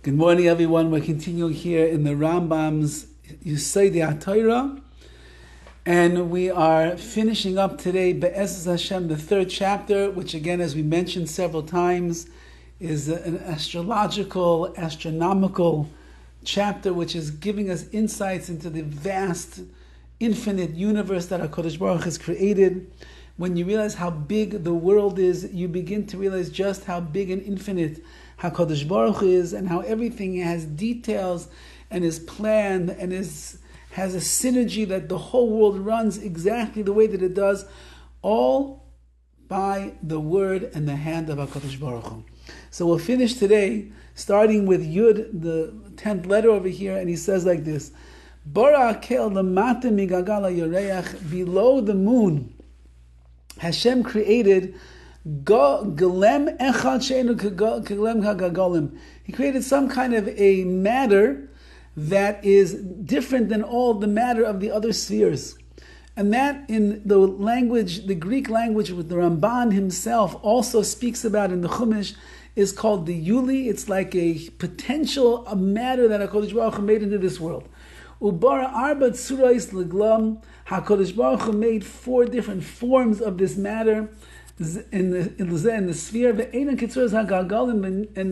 Good morning, everyone. We're continuing here in the Rambam's Yesodei HaTorah, and we are finishing up today, Be'ezus Hashem, the third chapter, which again, as we mentioned several times, is an astronomical chapter, which is giving us insights into the vast, infinite universe that HaKadosh Baruch Hu has created. When you realize how big the world is, you begin to realize just how big and infinite HaKadosh Baruch Hu is, and how everything has details and is planned and has a synergy that the whole world runs exactly the way that it does, all by the word and the hand of HaKadosh Baruch Hu. So we'll finish today, starting with Yud, the 10th letter over here, and he says like this: Bara kel lamata migagala yoreach, below the moon, Hashem created Galem echad she'enu k'galem ha'gagolim. He created some kind of a matter that is different than all the matter of the other spheres. And that in the language, the Greek language, with the Ramban himself also speaks about in the Chumash, is called the Yuli. It's like a potential matter that HaKadosh Baruch Hu made into this world. Ubara arba tsurais leglam. HaKadosh Baruch Hu made 4 different forms of this matter in the sphere, and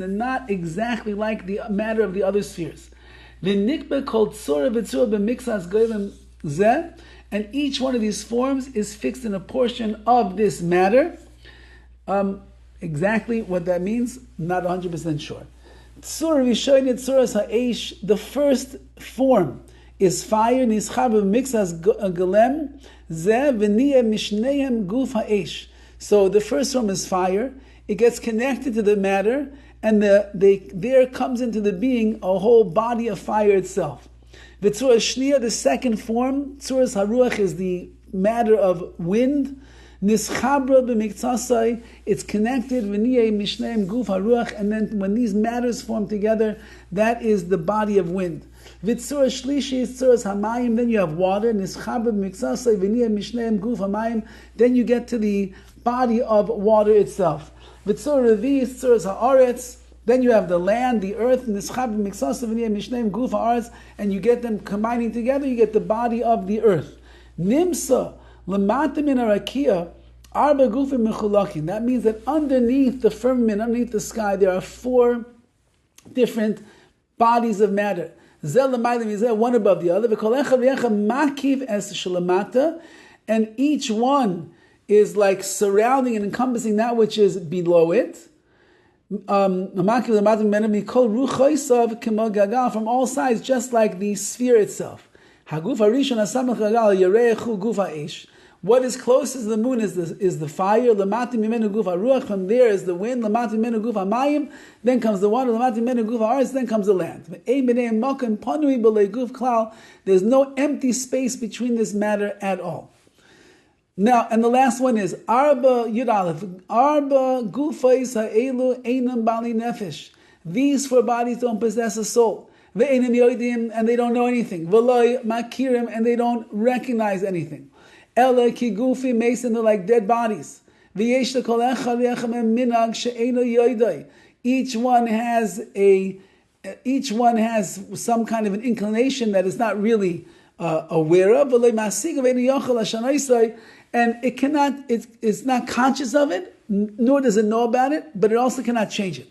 they're not exactly like the matter of the other spheres. And each one of these forms is fixed in a portion of this matter. Exactly what that means, not 100% sure. The first form is fire. So the first form is fire. It gets connected to the matter, and there comes into the being a whole body of fire itself. The second form, Tzuras Haruach, is the matter of wind. Nischabra b'miktsasai, it's connected, v'niyeh mishneim guf haruach, and then when these matters form together, that is the body of wind. V'tzura shlishi is tzuras hamayim, then you have water. Nischabra b'miktsasai, v'niyeh mishneim guf hamayim, then you get to the body of water itself. V'tzura revi is tzuras haaretz, then you have the land, the earth, nischabra b'miktsasai, v'niyeh mishneim guf haaretz, and you get them combining together, you get the body of the earth. Nimsa L'matim in arakia, arba gufim mechulakin. That means that underneath the firmament, underneath the sky, there are 4 different bodies of matter. Zel l'maylim yizeh, one above the other. V'kol echad v'echad makiv es shalamata, and each one is like surrounding and encompassing that which is below it. Makiv l'matim menam mikol ruchoisav k'mo gagal, from all sides, just like the sphere itself. Haguf harishon asamach gagal yarechu guf ha'esh. What is closest to the moon is the fire. Lamati mimenu guf haruach. From there is the wind. Lamati mimenu guf hamayim. Then comes the water. Lamati mimenu guf haaretz. Then comes the land. There's no empty space between this matter at all. Now, and the last one is Arba Yud Aleph. Arba gufais ha'elu einam bali nefesh. These 4 bodies don't possess a soul. Ve'einam yodim, and they don't know anything. V'loy makirim, and they don't recognize anything. Ela ki gufi mason, they're like dead bodies. V'yesh lekol echad v'echem minag she'eino yoidai. Each one has some kind of an inclination that is not really aware of. And it cannot. It's not conscious of it, nor does it know about it, but it also cannot change it.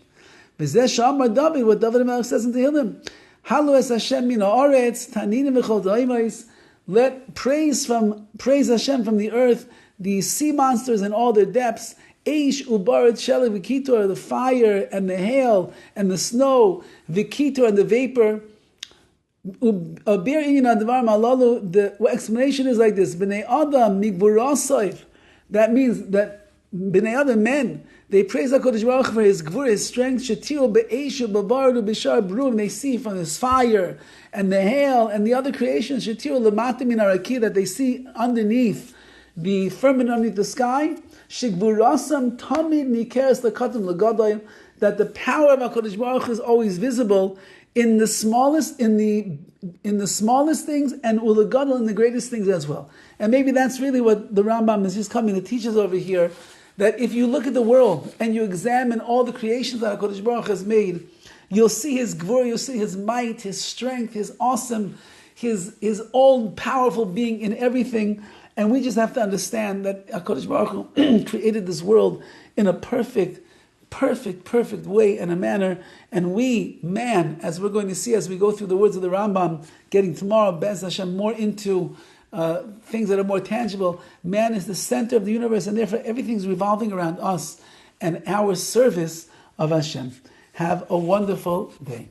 V'zeh shamar Dovid, what Dovid HaMelech says in Tehillim, Halu es Hashem min haaretz taninim v'chol da'imais. Let praise Hashem from the earth, the sea monsters and all their depths. Eish ubaret sheli v'kitor, the fire and the hail and the snow, v'kitor and the vapor. The explanation is like this: Bnei Adam migvurasayv. That means that Bnei Adam, men, they praise HaKadosh Baruch Hu for His gvur, His strength. Shetil be'eshu b'bardu b'shar brum. They see from His fire and the hail and the other creations. Shetil l'matim min araki, that they see underneath the firmament, underneath the sky. Shigvurasam tamid nikeres lekatim legadayim. That the power of HaKadosh Baruch Hu is always visible in the smallest things, and ulegadol in the greatest things as well. And maybe that's really what the Rambam is just coming to teach us over here, that if you look at the world and you examine all the creations that HaKadosh Baruch has made, You'll see His glory, you'll see His might, His strength, His awesome, His all-powerful being in everything. And we just have to understand that HaKadosh Baruch Hu created this world in a perfect way and a manner. And we, man, as we're going to see as we go through the words of the Rambam, getting tomorrow, Bez Hashem, more into things that are more tangible, man is the center of the universe, and therefore everything's revolving around us and our service of Hashem. Have a wonderful day.